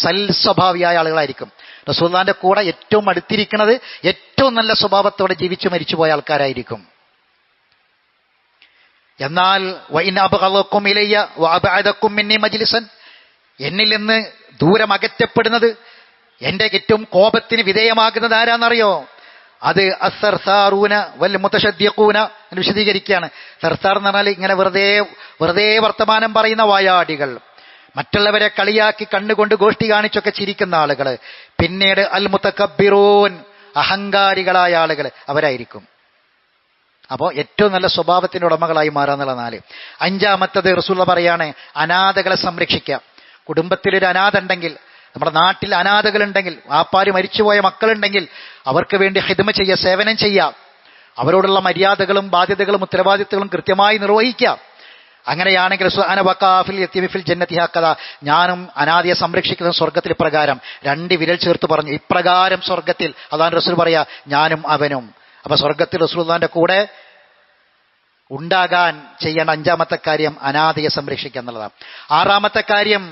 Speaker 1: സൽസ്വഭാവിയായ ആളുകളായിരിക്കും. റസൂലുള്ളാഹിന്റെ കൂടെ ഏറ്റവും അടുത്തിരിക്കുന്നത് ഏറ്റവും നല്ല സ്വഭാവത്തോടെ ജീവിച്ചു മരിച്ചുപോയ ആൾക്കാരായിരിക്കും. എന്നാൽ വഇൻ അബ്ഗളകും ഇലയ്യ വഅബഅദകും മിന്നി മജ്ലിസൻ, എന്നിൽ നിന്ന് ദൂരം അകറ്റപ്പെടുന്നത്, എന്റെ ഏറ്റവും കോപത്തിന് വിധേയമാകുന്നത് ആരാന്നറിയോ? അത് അസ്സർസാറൂന വൽ മുതശദ്ദിഖൂന എന്ന് വിശദീകരിക്കുകയാണ്. സർസാർ എന്ന് പറഞ്ഞാൽ ഇങ്ങനെ വെറുതെ വർത്തമാനം പറയുന്ന വായാടികൾ, മറ്റുള്ളവരെ കളിയാക്കി കണ്ണുകൊണ്ട് ഗോഷ്ഠി കാണിച്ചൊക്കെ ചിരിക്കുന്ന ആളുകൾ. പിന്നീട് അൽ മുതകബ്ബിറൂൻ, അഹങ്കാരികളായ ആളുകൾ, അവരായിരിക്കും. അപ്പോൾ ഏറ്റവും നല്ല സ്വഭാവത്തിന്റെ ഉടമകളായി മാറാന്നുള്ള 4. അഞ്ചാമത്തത് റസൂലുള്ള പറയാണ്, അനാഥകളെ സംരക്ഷിക്കുക. കുടുംബത്തിലൊരു അനാഥ ഉണ്ടെങ്കിൽ, നമ്മുടെ നാട്ടിൽ അനാഥകളുണ്ടെങ്കിൽ, വാപ്പാര് മരിച്ചുപോയ മക്കളുണ്ടെങ്കിൽ അവർക്ക് വേണ്ടി ഖിദ്മ ചെയ്യുക, സേവനം ചെയ്യുക. അവരോടുള്ള മര്യാദകളും ബാധ്യതകളും ഉത്തരവാദിത്തങ്ങളും കൃത്യമായി നിർവഹിക്കുക. അങ്ങനെയാണെങ്കിൽ ഞാനും അനാഥയെ സംരക്ഷിക്കുന്ന സ്വർഗത്തിൽ ഇപ്രകാരം 2 വിരൽ ചേർത്ത് പറഞ്ഞു. ഇപ്രകാരം സ്വർഗത്തിൽ അല്ലാഹു റസൂൽ പറയാ, ഞാനും അവനും. അപ്പൊ സ്വർഗത്തിൽ റസൂലുള്ളാഹിന്റെ കൂടെ ഉണ്ടാകാൻ ചെയ്യേണ്ട 5ാമത്തെ കാര്യം അനാഥയെ സംരക്ഷിക്കുക എന്നുള്ളതാണ്. 6ാമത്തെ കാര്യം,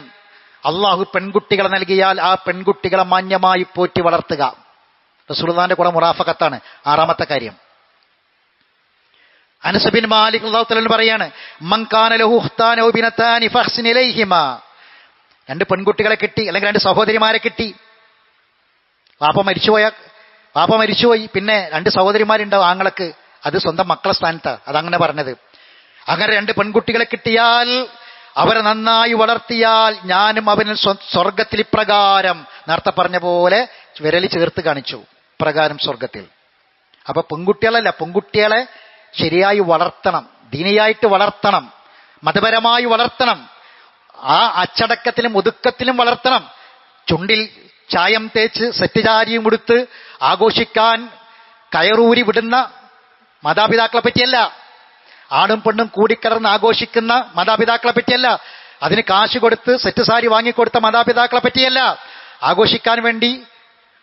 Speaker 1: അള്ളാഹു പെൺകുട്ടികളെ നൽകിയാൽ ആ പെൺകുട്ടികളെ മാന്യമായി പോറ്റി വളർത്തുക. റസൂലുള്ളാഹിന്റെ കൂടെ മുറാഫഖത്താണ് 6ാമത്തെ കാര്യം. അനസ് ബിൻ മാലിക് റളിയല്ലാഹു തആല പറയാണ്, മൻ കാന ലഹു ഉഖ്താനു ബിനതാനി ഫഹ്സിൻ ഇലൈഹിമാ, 2 പെൺകുട്ടികളെ കിട്ടി, അല്ലെങ്കിൽ 2 സഹോദരിമാരെ കിട്ടി. വാപ്പ മരിച്ചുപോയി, പിന്നെ 2 സഹോദരിമാരുണ്ടാവും ആങ്ങളക്ക്, അത് സ്വന്തം മക്കളെ സ്ഥാനത്താണ് അതങ്ങനെ പറഞ്ഞത്. അങ്ങനെ 2 പെൺകുട്ടികളെ കിട്ടിയാൽ, അവരെ നന്നായി വളർത്തിയാൽ ഞാനും അവന് സ്വർഗത്തിൽ ഇപ്രകാരം, നേരത്തെ പറഞ്ഞ പോലെ വിരലി ചേർത്ത് കാണിച്ചു, പ്രകാരം സ്വർഗത്തിൽ. അപ്പൊ പെൺകുട്ടികളെ ശരിയായി വളർത്തണം, ദീനിയായിട്ട് വളർത്തണം, മതപരമായി വളർത്തണം, ആ അച്ചടക്കത്തിലും ഒതുക്കത്തിലും വളർത്തണം. ചുണ്ടിൽ ചായം തേച്ച് സെറ്റുചാരിയും കൊടുത്ത് ആഘോഷിക്കാൻ കയറൂരി വിടുന്ന മാതാപിതാക്കളെ പറ്റിയല്ല, ആണും പെണ്ണും കൂടിക്കലർന്ന് ആഘോഷിക്കുന്ന മാതാപിതാക്കളെ പറ്റിയല്ല, അതിന് കാശ് കൊടുത്ത് സെറ്റ് സാരി വാങ്ങിക്കൊടുത്ത മാതാപിതാക്കളെ പറ്റിയല്ല, ആഘോഷിക്കാൻ വേണ്ടി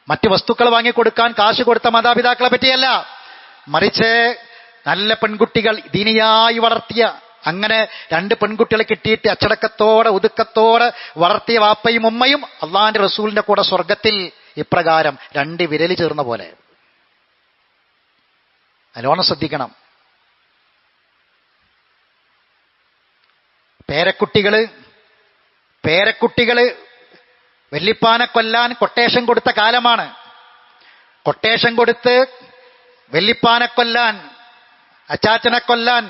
Speaker 1: മറ്റ് വസ്തുക്കൾ വാങ്ങിക്കൊടുക്കാൻ കാശ് കൊടുത്ത മാതാപിതാക്കളെ പറ്റിയല്ല, മറിച്ച് നല്ല പെൺകുട്ടികൾ ദീനിയായി വളർത്തിയ, അങ്ങനെ 2 പെൺകുട്ടികളെ കിട്ടിയിട്ട് അച്ചടക്കത്തോടെ ഒതുക്കത്തോടെ വളർത്തിയ വാപ്പയും ഉമ്മയും അള്ളാഹിന്റെ റസൂലിന്റെ കൂടെ സ്വർഗത്തിൽ ഇപ്രകാരം 2 വിരല് ചേർന്ന പോലെ. നല്ലോണം ശ്രദ്ധിക്കണം. പേരക്കുട്ടികള് വെല്ലിപ്പാനെ കൊല്ലാൻ കൊട്ടേഷൻ കൊടുത്ത കാലമാണ്. കൊട്ടേഷൻ കൊടുത്ത് വെല്ലിപ്പാനെ കൊല്ലാൻ, അച്ചാച്ചനെ കൊല്ലാൻ,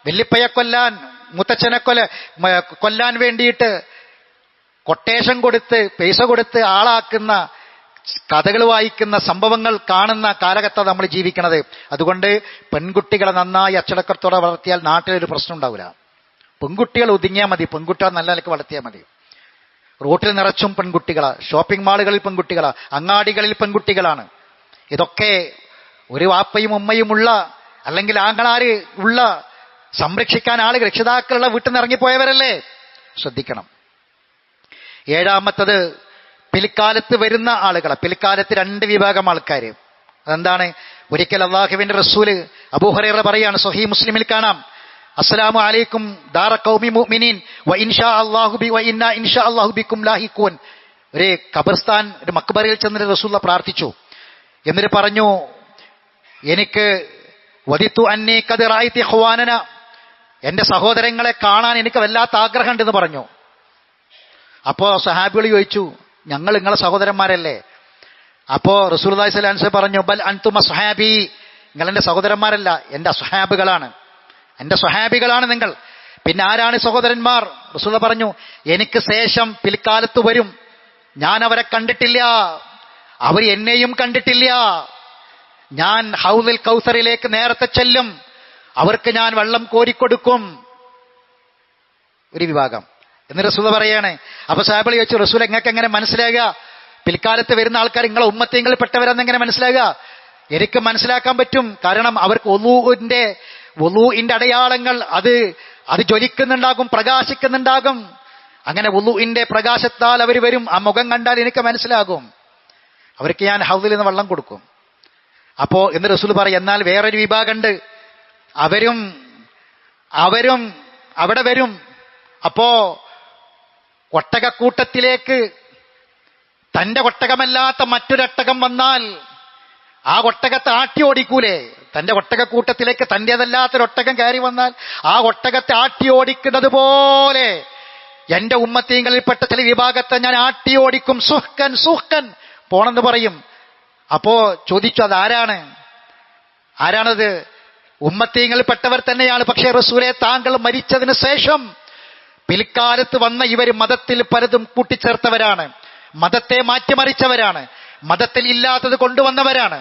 Speaker 1: വെല്ലിപ്പയെ കൊല്ലാൻ, മുത്തച്ഛനെ കൊല്ലാൻ വേണ്ടിയിട്ട് കൊട്ടേഷൻ കൊടുത്ത് പൈസ കൊടുത്ത് ആളാക്കുന്ന കഥകൾ വായിക്കുന്ന സംഭവങ്ങൾ കാണുന്ന കാലഘട്ടം നമ്മൾ ജീവിക്കണത്. അതുകൊണ്ട് പെൺകുട്ടികളെ നന്നായി അച്ചടക്കത്തോടെ വളർത്തിയാൽ നാട്ടിലൊരു പ്രശ്നം ഉണ്ടാവില്ല. പെൺകുട്ടികൾ ഒതുങ്ങിയാൽ മതി, പെൺകുട്ടികൾ നല്ല നിലക്ക് വളർത്തിയാൽ മതി. റോട്ടിൽ നിറച്ചും പെൺകുട്ടികളാ, ഷോപ്പിംഗ് മാളുകളിൽ പെൺകുട്ടികളാ, അങ്ങാടികളിൽ പെൺകുട്ടികളാണ്. ഇതൊക്കെ ഒരു വാപ്പയും ഉമ്മയുമുള്ള, അല്ലെങ്കിൽ ആങ്ങളാര് ഉള്ള, സംരക്ഷിക്കാൻ ആളുകൾ രക്ഷിതാക്കളുള്ള വീട്ടിൽ നിന്ന് ഇറങ്ങിപ്പോയവരല്ലേ, ശ്രദ്ധിക്കണം. 7ാമത്തത് പിൽക്കാലത്ത് വരുന്ന ആളുകളെ. പിൽക്കാലത്ത് 2 വിഭാഗം ആൾക്കാർ, അതെന്താണ്? ഒരിക്കൽ അള്ളാഹുവിന്റെ റസൂല് അബൂ ഹുറൈറ പറയാണ്, സ്വഹീഹ് മുസ്ലിമിൽ കാണാം, അസ്സലാമു അലൈക്കും ദാറ ഖൗമി മുഅ്മിനീൻ വ ഇൻഷാ അല്ലാഹു ബി വ ഇന്നാ ഇൻഷാ അല്ലാഹു ബിക്കും ലാഹിഖൂൻ. ഒരു ഖബർസ്ഥാൻ, ഒരു മക്ബറയിൽ ചെന്നിട്ട് റസൂലുള്ളാഹി പ്രാർത്ഥിച്ചു. എന്നിട്ട് പറഞ്ഞു, എനിക്ക് വദിത്തു അന്നി ഖദ് റഅയ്തു ഇഖ്വാനന, എന്റെ സഹോദരങ്ങളെ കാണാൻ എനിക്ക് വല്ലാത്ത ആഗ്രഹമുണ്ടെന്ന് പറഞ്ഞു. അപ്പോ സഹാബികൾ ചോദിച്ചു, ഞങ്ങൾ നിങ്ങളെ സഹോദരന്മാരല്ലേ? അപ്പോ റസൂലുള്ളാഹി സ്വല്ലല്ലാഹു അലൈഹി വസല്ലം പറഞ്ഞു, ബൽ അൻതും അസ്ഹാബി, നിങ്ങൾ എന്റെ സഹോദരന്മാരല്ല, എന്റെ അസ്ഹാബുകളാണ്, എന്റെ സ്വഹാബികളാണ് നിങ്ങൾ. പിന്നെ ആരാണ് സഹോദരന്മാർ? റസൂലുള്ളാഹി പറഞ്ഞു, എനിക്ക് ശേഷം പിൽക്കാലത്ത് വരും, ഞാൻ അവരെ കണ്ടിട്ടില്ല, അവർ എന്നെയും കണ്ടിട്ടില്ല. ഞാൻ ഹൗലുൽ കൗസറിലേക്ക് നേരത്തെ ചെല്ലും, അവർക്ക് ഞാൻ വെള്ളം കോരിക്കൊടുക്കും. ഒരു വിഭാഗം. എന്ന് റസൂൽ പറയാണ്. അപ്പൊ സഹാബികൾ ചോദിച്ചു, റസൂൽ എങ്ങൾക്ക് എങ്ങനെ മനസ്സിലാകുക പിൽക്കാലത്ത് വരുന്ന ആൾക്കാർ നിങ്ങളെ ഉമ്മത്തീങ്ങളിൽ പെട്ടവരെന്നെങ്ങനെ മനസ്സിലാകുക? എനിക്ക് മനസ്സിലാക്കാൻ പറ്റും, കാരണം അവർക്ക് വുളൂഇന്റെ അടയാളങ്ങൾ അത് ജ്വലിക്കുന്നുണ്ടാകും, പ്രകാശിക്കുന്നുണ്ടാകും. അങ്ങനെ വുളൂഇന്റെ പ്രകാശത്താൽ അവർ വരും. ആ മുഖം കണ്ടാൽ എനിക്ക് മനസ്സിലാകും, അവർക്ക് ഞാൻ ഹൗദിൽ നിന്ന് വെള്ളം കൊടുക്കും. അപ്പോ എന്ന് റസൂൽ പറയും, എന്നാൽ വേറൊരു വിഭാഗമുണ്ട്, അവരും അവിടെ വരും. അപ്പോ ഒട്ടകക്കൂട്ടത്തിലേക്ക് തന്റെ ഒട്ടകമല്ലാത്ത മറ്റൊരൊട്ടകം വന്നാൽ ആ ഒട്ടകത്തെ ആട്ടി ഓടിക്കൂലേ? തന്റെ ഒട്ടകക്കൂട്ടത്തിലേക്ക് തന്റേതല്ലാത്തൊരൊട്ടകം കയറി വന്നാൽ ആ ഒട്ടകത്തെ ആട്ടി ഓടിക്കുന്നത് പോലെ എന്റെ ഉമ്മത്തീങ്ങളിൽപ്പെട്ട ചില വിഭാഗത്തെ ഞാൻ ആട്ടി ഓടിക്കും. സുഹ്കൻ സുഹ്കൻ പോണെന്ന് പറയും. അപ്പോ ചോദിച്ചു, ആരാണത്? ഉമ്മത്തീങ്ങളിൽപ്പെട്ടവർ തന്നെയാണ്. പക്ഷേ റസൂലേ, താങ്കൾ മരിച്ചതിന് ശേഷം പിൽക്കാലത്ത് വന്ന ഇവർ മതത്തിൽ പലതും കൂട്ടിച്ചേർത്തവരാണ്, മതത്തെ മാറ്റിമറിച്ചവരാണ്, മതത്തിൽ ഇല്ലാത്തത് കൊണ്ടുവന്നവരാണ്.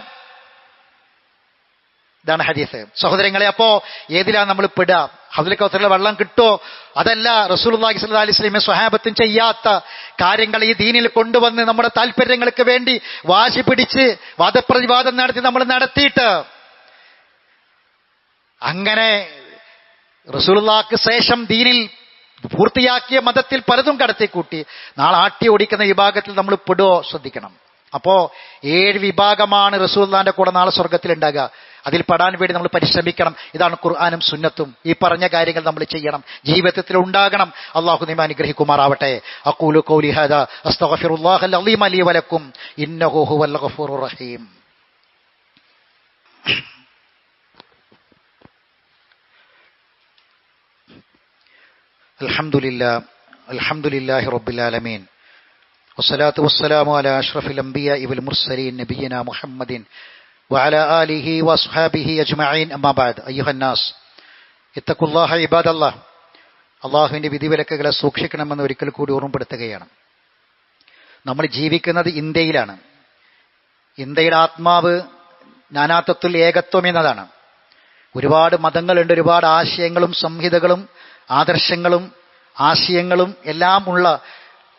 Speaker 1: ഇതാണ് ഹദീസ്. സഹോദരങ്ങളെ, അപ്പോ ഏതിലാണ് നമ്മൾ പെടുക? ഹൗദുൽ കൗസറിലെ വെള്ളം കിട്ടോ? അതല്ല, റസൂലുള്ളാഹി സ്വല്ലല്ലാഹി അലൈഹി വസല്ലം സ്വഹാബത്തും ചെയ്യാത്ത കാര്യങ്ങൾ ഈ ദീനിൽ കൊണ്ടുവന്ന് നമ്മുടെ താല്പര്യങ്ങൾക്ക് വേണ്ടി വാശി പിടിച്ച് വാദപ്രതിവാദം നടത്തിയിട്ട് അങ്ങനെ റസൂലുള്ളാഹിക്ക് ശേഷം ദീനിൽ പൂർത്തിയാക്കിയ മതത്തിൽ പലതും കടത്തിക്കൂട്ടി നാളെ ആട്ടി ഓടിക്കുന്ന വിഭാഗത്തിൽ നമ്മൾ പെടുവോ? ശ്രദ്ധിക്കണം. അപ്പോ 7 വിഭാഗമാണ് റസൂലുള്ളാഹിന്റെ കൂടെ നാളെ സ്വർഗത്തിൽ ഉണ്ടാകുക. അതിൽ പെടാൻ വേണ്ടി നമ്മൾ പരിശ്രമിക്കണം. ഇതാണ് ഖുർആനും സുന്നത്തും. ഈ പറഞ്ഞ കാര്യങ്ങൾ നമ്മൾ ചെയ്യണം, ജീവിതത്തിൽ ഉണ്ടാകണം. അല്ലാഹു നമ്മെ അനുഗ്രഹിക്കുമാറാവട്ടെ. അഖൂലു ഖൗലി ഹാദാ അസ്തഗ്ഫിറുല്ലാഹൽ അലീം ലി വലക്കും ഇന്നഹു ഹുവൽ ഗഫൂറുർ റഹീം. അൽഹംദുലില്ലാഹി റബ്ബിൽ ആലമീൻ വസ്സലാത്തു വസ്സലാമു അലാ അഷ്റഫിൽ അംബിയാഇ വൽ മുർസലീൻ നബിയിനാ മുഹമ്മദിൻ വഅലാ ആലിഹി വസ്ഹാബിഹി അജ്മഈൻ. അമ്മാ ബഅദ്. അയ്യുഹന്നാസ് ഇത്തഖുല്ലാഹ ഇബാദല്ലാഹ്. അല്ലാഹുവിന്റെ വിധിവിലക്കുകളെ സൂക്ഷിക്കണമെന്ന് ഒരിക്കൽ കൂടി ഓർമ്മപ്പെടുത്തുകയാണ്. നമ്മൾ ജീവിക്കുന്നത് ഇന്ത്യയിലാണ്. ഇന്ത്യയുടെ ആത്മാവ് നാനാത്വത്തിൽ ഏകത്വം എന്നതാണ്. ഒരുപാട് മതങ്ങളുണ്ട്, ഒരുപാട് ആശയങ്ങളും സംഹിതകളും ആദർശങ്ങളും ആശയങ്ങളും എല്ലാം ഉള്ള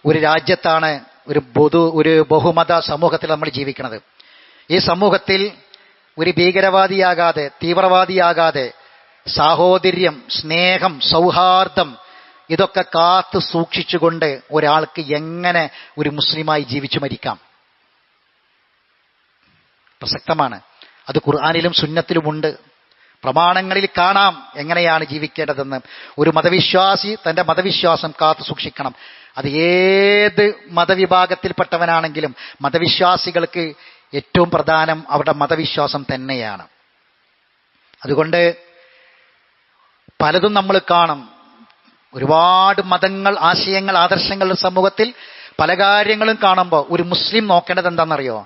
Speaker 1: ഒരു രാജ്യത്താണ്, ഒരു ബഹുമത സമൂഹത്തിൽ നമ്മൾ ജീവിക്കുന്നത്. ഈ സമൂഹത്തിൽ ഒരു ഭീകരവാദിയാകാതെ, തീവ്രവാദിയാകാതെ സാഹോദര്യം, സ്നേഹം, സൗഹാർദ്ദം ഇതൊക്കെ കാത്തു സൂക്ഷിച്ചുകൊണ്ട് ഒരാൾക്ക് എങ്ങനെ ഒരു മുസ്ലിമായി ജീവിച്ചു മരിക്കാം? പ്രസക്തമാണ്. അത് ഖുർആനിലും സുന്നത്തിലുമുണ്ട്. പ്രമാണങ്ങളിൽ കാണാം എങ്ങനെയാണ് ജീവിക്കേണ്ടതെന്ന്. ഒരു മതവിശ്വാസി തന്റെ മതവിശ്വാസം കാത്തു സൂക്ഷിക്കണം. അത് ഏത് മതവിഭാഗത്തിൽപ്പെട്ടവനാണെങ്കിലും മതവിശ്വാസികൾക്ക് ഏറ്റവും പ്രധാനം അവരുടെ മതവിശ്വാസം തന്നെയാണ്. അതുകൊണ്ട് പലതും നമ്മൾ കാണും. ഒരുപാട് മതങ്ങൾ, ആശയങ്ങൾ, ആദർശങ്ങൾ സമൂഹത്തിൽ പല കാര്യങ്ങളും കാണുമ്പോൾ ഒരു മുസ്ലിം നോക്കേണ്ടത് എന്താണെന്നറിയോ?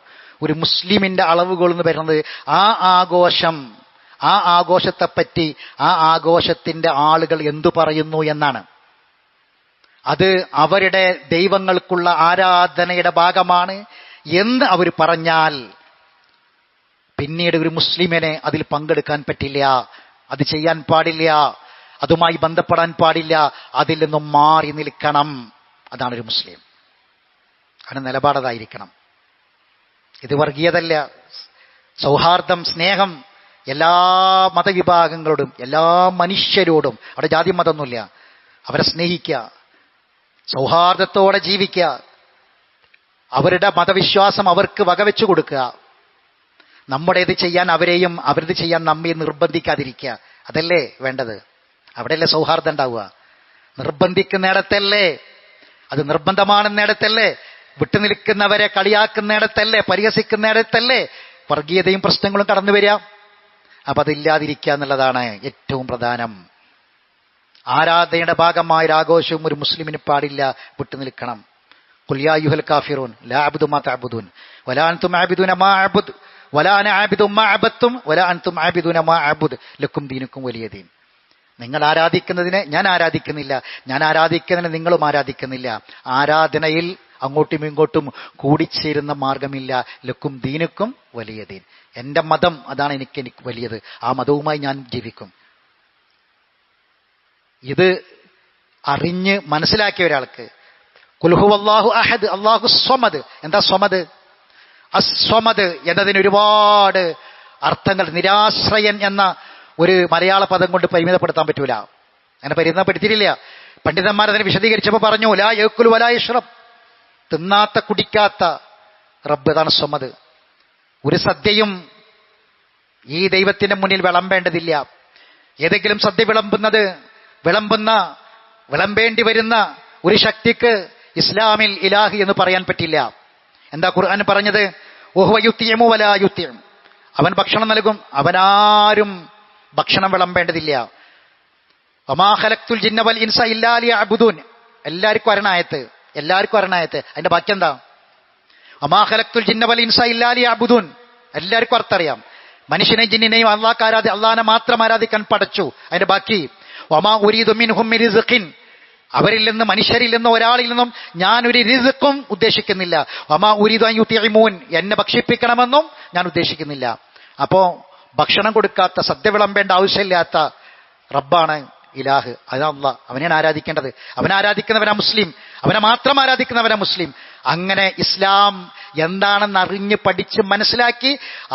Speaker 1: ഒരു മുസ്ലിമിന്റെ അളവുകൾ എന്ന് പറയുന്നത് ആ ആഘോഷത്തെപ്പറ്റി ആ ആഘോഷത്തിന്റെ ആളുകൾ എന്തു പറയുന്നു എന്നാണ്. അത് അവരുടെ ദൈവങ്ങൾക്കുള്ള ആരാധനയുടെ ഭാഗമാണ് എന്ന് അവർ പറഞ്ഞാൽ പിന്നീട് ഒരു മുസ്ലിമിനെ അതിൽ പങ്കെടുക്കാൻ പറ്റില്ല, അത് ചെയ്യാൻ പാടില്ല, അതുമായി ബന്ധപ്പെടാൻ പാടില്ല, അതിൽ നിന്നും മാറി നിൽക്കണം. അതാണ് ഒരു മുസ്ലിം. അതിന് നിലപാടതായിരിക്കണം. ഇത് വർഗീയതല്ല, സൗഹാർദ്ദം, സ്നേഹം എല്ലാ മതവിഭാഗങ്ങളോടും എല്ലാ മനുഷ്യരോടും. അവിടെ ജാതി മതമൊന്നുമില്ല. അവരെ സ്നേഹിക്കുക, സൗഹാർദ്ദത്തോടെ ജീവിക്കുക, അവരുടെ മതവിശ്വാസം അവർക്ക് വകവെച്ചു കൊടുക്കുക. നമ്മുടേത് ചെയ്യാൻ അവരെയും അവരത് ചെയ്യാൻ നമ്മെ നിർബന്ധിക്കാതിരിക്കുക. അതല്ലേ വേണ്ടത്. അവിടെയല്ലേ സൗഹാർദ്ദം ഉണ്ടാവുക. നിർബന്ധിക്കുന്നിടത്തല്ലേ, അത് നിർബന്ധമാണെന്നിടത്തല്ലേ, വിട്ടുനിൽക്കുന്നവരെ കളിയാക്കുന്നിടത്തല്ലേ, പരിഹസിക്കുന്നിടത്തല്ലേ വർഗീയതയും പ്രശ്നങ്ങളും കടന്നു വരിക. അപ്പൊ അതില്ലാതിരിക്കുക എന്നുള്ളതാണ് ഏറ്റവും പ്രധാനം. ആരാധനയുടെ ഭാഗമായ ഒരു ആഘോഷവും ഒരു മുസ്ലിമിന് പാടില്ല, വിട്ടുനിൽക്കണം. ഖുൽ യാ അയ്യുഹൽ കാഫിറൂൻ ലാ അഅ്ബുദു മാ തഅ്ബുദൂൻ വലാ അൻതും ആബിദൂന മാ അഅ്ബുദു വലാ അന ആബിദു മാ അഅബദ്തും വലാ അൻതും ആബിദൂന മാ അഅ്ബുദു ലക്കും ദീനുക്കും വലിയ ദീൻ. നിങ്ങൾ ആരാധിക്കുന്നതിനെ ഞാൻ ആരാധിക്കുന്നില്ല, ഞാൻ ആരാധിക്കുന്നതിനെ നിങ്ങളും ആരാധിക്കുന്നില്ല. ആരാധനയിൽ അങ്ങോട്ടും ഇങ്ങോട്ടും കൂടിച്ചേരുന്ന മാർഗമില്ല. ലക്കും ദീനുക്കും വലിയ ദീൻ. എന്റെ മതം അതാണ് എനിക്ക് വലിയത്. ആ മതവുമായി ഞാൻ ജീവിക്കും. ഇത് അറിഞ്ഞ് മനസ്സിലാക്കിയ ഒരാൾക്ക് ഖുൽ ഹുവല്ലാഹു അഹദ് അല്ലാഹു സ്വമദ്. എന്താ സ്വമദ്? അസ്വമദ് എന്നതിന് ഒരുപാട് അർത്ഥങ്ങൾ. നിരാശ്രയൻ എന്ന ഒരു മലയാള പദം കൊണ്ട് പരിമിതപ്പെടുത്താൻ പറ്റൂല. അങ്ങനെ പരിമിതപ്പെടുത്തിയിട്ടില്ല. പണ്ഡിതന്മാരതിനെ വിശദീകരിച്ചപ്പോൾ പറഞ്ഞു ലാ യഅ്കുലു വലാ യശ്റബ്. തിന്നാത്ത കുടിക്കാത്ത റബ്ബ്, അതാണ് സ്വമദ്. ഒരു സദ്യയും ഈ ദൈവത്തിന്റെ മുന്നിൽ വിളമ്പേണ്ടതില്ല. ഏതെങ്കിലും സദ്യ വിളമ്പേണ്ടി വരുന്ന ഒരു ശക്തിക്ക് ഇസ്ലാമിൽ ഇലാഹി എന്ന് പറയാൻ പറ്റില്ല. എന്താ ഖുർആൻ പറഞ്ഞത്? വഹുവ യുത്ഇമു വലാ യുത്ഇം. അവൻ ഭക്ഷണം നൽകും, അവനാരും ഭക്ഷണം വിളമ്പേണ്ടതില്ല. വമാ ഖലഖ്തുൽ ജിന്ന വൽ ഇൻസ ഇല്ലാ ലിയഅ്ബുദൂൻ. എല്ലാവർക്കും അരണായത്ത്. അതിന്റെ ബാക്കി എന്താ? വമാ ഖലഖ്തുൽ ജിന്ന വൽ ഇൻസ ഇല്ലാ ലിയഅ്ബുദൂൻ. എല്ലാവർക്കും അർത്ഥറിയാം. മനുഷ്യനെയും ജിന്നിനെയും അള്ളാഹ് മാത്രം ആരാധിക്കാൻ പടച്ചു. അതിന്റെ ബാക്കി വമാ ഉരീദു മിൻഹും മിൻ റിസ്ഖിൻ. അവരിൽ നിന്ന്, മനുഷ്യരിൽ നിന്ന് ഒരാളിൽ നിന്നും ഞാൻ ഒരു റിസ്ഖും ഉദ്ദേശിക്കുന്നില്ല. വമാ ഉരീദു അൻ യുത്ഇമൂൻ. എന്നെ ഭക്ഷിപ്പിക്കണമെന്നും ഞാൻ ഉദ്ദേശിക്കുന്നില്ല. അപ്പോ ഭക്ഷണം കൊടുക്കാത്ത, സദ്യ വിളമ്പേണ്ട ആവശ്യമില്ലാത്ത റബ്ബാണ് ഇലാഹ്. അത് അല്ലാഹ്. അവനെയാണ് ആരാധിക്കേണ്ടത്. അവനെ ആരാധിക്കുന്നവനാ മുസ്ലിം. അവനെ മാത്രം ആരാധിക്കുന്നവനാ മുസ്ലിം. അങ്ങനെ ഇസ്ലാം എന്താണെന്ന് അറിഞ്ഞ് പഠിച്ച് മനസ്സിലാക്കി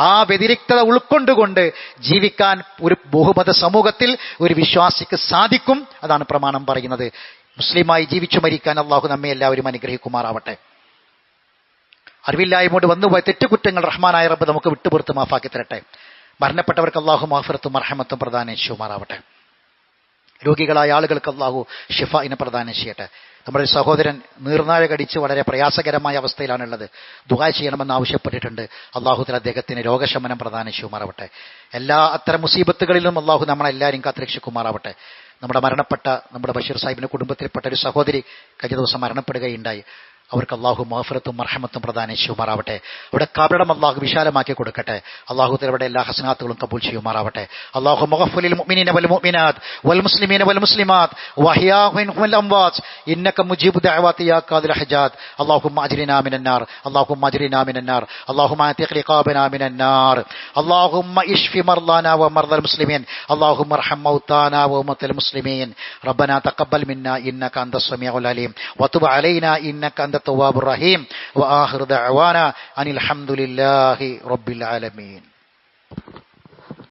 Speaker 1: ആ വ്യതിരിക്തത ഉൾക്കൊണ്ടുകൊണ്ട് ജീവിക്കാൻ ഒരു ബഹുമത സമൂഹത്തിൽ ഒരു വിശ്വാസിക്ക് സാധിക്കും. അതാണ് പ്രമാണം പറയുന്നത്. മുസ്ലിമായി ജീവിച്ചു മരിക്കാൻ അള്ളാഹു നമ്മെ എല്ലാവരും അനുഗ്രഹിക്കുമാറാവട്ടെ. അറിവില്ലായ്മയോട് വന്നുപോയ തെറ്റുകുറ്റങ്ങൾ റഹ്മാനായ റബ്ബ് നമുക്ക് വിട്ടുപുറത്ത് മാഫാക്കി തരട്ടെ. മരണപ്പെട്ടവർക്ക് അള്ളാഹു മഗ്ഫിറത്തും മർഹമത്തും പ്രദാനം ചെയ്യുമാറാവട്ടെ. രോഗികളായ ആളുകൾക്ക് അള്ളാഹു ഷിഫായിനെ പ്രദാനം ചെയ്യട്ടെ. നമ്മുടെ ഒരു സഹോദരൻ നീർനാഴ കടിച്ച് വളരെ പ്രയാസകരമായ അവസ്ഥയിലാണുള്ളത്. ദുആ ചെയ്യണമെന്ന് ആവശ്യപ്പെട്ടിട്ടുണ്ട്. അള്ളാഹു തആല അദ്ദേഹത്തിന് രോഗശമനം പ്രദാനം ചെയ്യുമാറാവട്ടെ. എല്ലാ അത്തരം മുസീബത്തുകളിലും അള്ളാഹു നമ്മളെല്ലാവരും കാത്തുരക്ഷിക്കുമാറാവട്ടെ. നമ്മുടെ ബഷീർ സാഹിബിന്റെ കുടുംബത്തിൽപ്പെട്ട ഒരു സഹോദരി കഴിഞ്ഞ ദിവസം മരണപ്പെടുകയുണ്ടായി. അവർക്ക് അള്ളാഹു മഗ്ഫിറത്തും മർഹമത്തും പ്രദാനം ചെയ്യുമാറാവട്ടെ. അവിടെ കബറിടം അള്ളാഹു വിശാലമാക്കി കൊടുക്കട്ടെ. അള്ളാഹു തആല എല്ലാ ഹസനാത്തുകളും കബൂൽ ചെയ്യുമാറാവട്ടെ. അള്ളാഹു മഗ്ഫിർ മുഅ്മിനീന വൽ മുഅ്മിനാത്ത് വൽ മുസ്ലിമീന വൽ മുസ്ലിമാത്ത് വഅഹ്യാഇൻ വൽ അംവാത്ത് ഇന്നക മുജീബു ദഅവാതി യാ ഖാദിൽ ഹജാത്ത്. അല്ലാഹുമ്മ അജ്രിനാ മിനൻ നാർ. അല്ലാഹുമ്മ അതിഖ് റിഖാബനാ മിനൻ നാർ. അല്ലാഹുമ്മ ഇശ്ഫി മർദാനാ വ മർദൽ മുസ്ലിമീൻ. അല്ലാഹുമ്മ അർഹം മൗതാനാ വ മൗതൽ മുസ്ലിമീൻ. റബ്ബനാ തഖബ്ബൽ മിന്നാ ഇന്നക അൻതസ് സമീഉൽ അലീം വതുബ് അലൈനാ ഇന്നക അൻത التواب الرحيم وآخر دعوانا أن الحمد لله رب العالمين.